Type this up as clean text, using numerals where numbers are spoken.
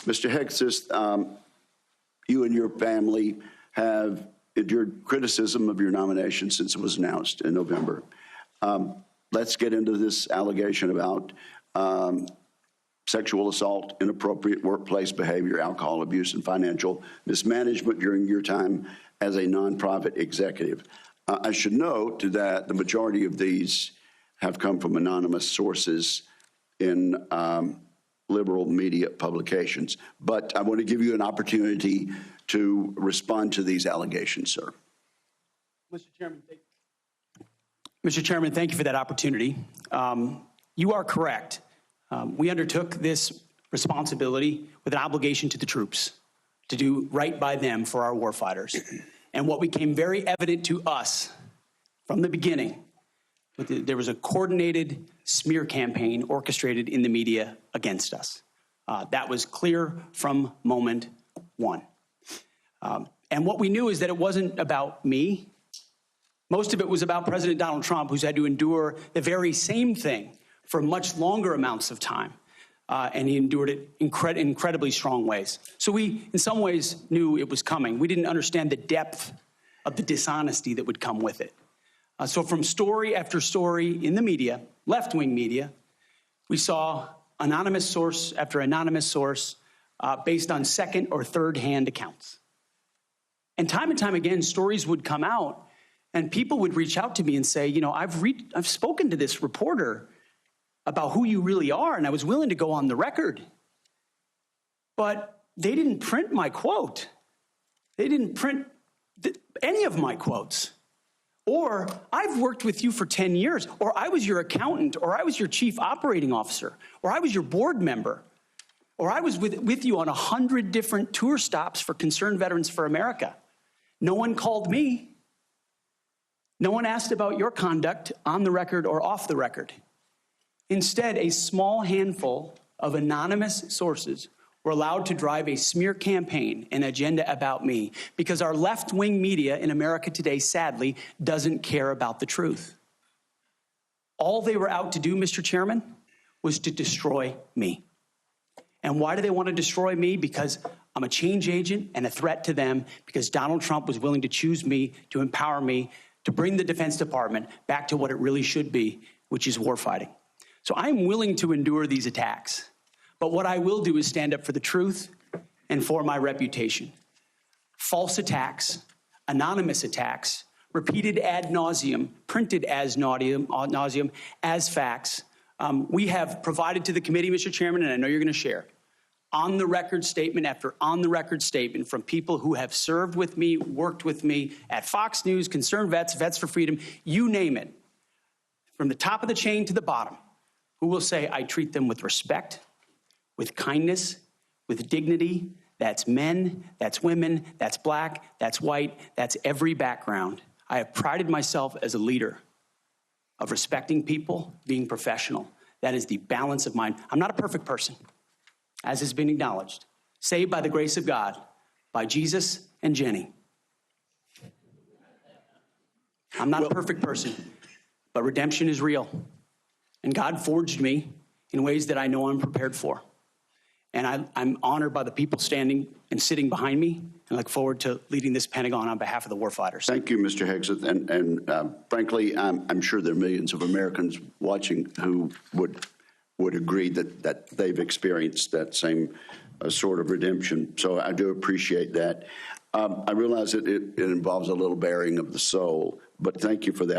Mr. Hegseth, you and your family have endured criticism of your nomination since it was announced in November. Let's get into this allegation about sexual assault, inappropriate workplace behavior, alcohol abuse, and financial mismanagement during your time as a nonprofit executive. I should note that the majority of these have come from anonymous sources in liberal media publications. But I want to give you an opportunity to respond to these allegations, sir. Mr. Chairman, thank you for that opportunity. You are correct. We undertook this responsibility with an obligation to the troops to do right by them for our warfighters. And what became very evident to us from the beginning, there was a coordinated smear campaign orchestrated in the media against us. That was clear from moment one. And what we knew is that it wasn't about me. Most of it was about President Donald Trump, who's had to endure the very same thing for much longer amounts of time. And he endured it in incredibly strong ways. So we, in some ways, knew it was coming. We didn't understand the depth of the dishonesty that would come with it. So from story after story in the media, left-wing media, we saw anonymous source after anonymous source based on second or third-hand accounts. And time again, stories would come out, and people would reach out to me and say, you know, I've spoken to this reporter about who you really are, and I was willing to go on the record. But they didn't print my quote. They didn't print any of my quotes. Or, I've worked with you for 10 years, or I was your accountant, or I was your chief operating officer, or I was your board member, or I was with you on 100 different tour stops for Concerned Veterans for America. No one called me. No one asked about your conduct on the record or off the record. Instead, a small handful of anonymous sources were allowed to drive a smear campaign, an agenda about me, because our left-wing media in America today, sadly, doesn't care about the truth. All they were out to do, Mr. Chairman, was to destroy me. And why do they want to destroy me? Because I'm a change agent and a threat to them, because Donald Trump was willing to choose me, to empower me, to bring the Defense Department back to what it really should be, which is warfighting. So I'm willing to endure these attacks. But what I will do is stand up for the truth and for my reputation. False attacks, anonymous attacks, repeated ad nauseum, printed as nauseum, as facts. We have provided to the committee, Mr. Chairman, and I know you're going to share, on-the-record statement after on-the-record statement from people who have served with me, worked with me at Fox News, Concerned Vets, Vets for Freedom, you name it, from the top of the chain to the bottom, who will say, I treat them with respect, with kindness, with dignity. That's men, that's women, that's black, that's white, that's every background. I have prided myself as a leader of respecting people, being professional. That is the balance of mine. I'm not a perfect person, as has been acknowledged. Saved by the grace of God, by Jesus and Jenny. I'm not a perfect person, but redemption is real. And God forged me in ways that I know I'm prepared for. And I'm honored by the people standing and sitting behind me, and look forward to leading this Pentagon on behalf of the warfighters. Thank you, Mr. Hegseth. And frankly, I'm sure there are millions of Americans watching who would agree that they've experienced that same sort of redemption. So I do appreciate that. I realize that it involves a little bearing of the soul, but thank you for that.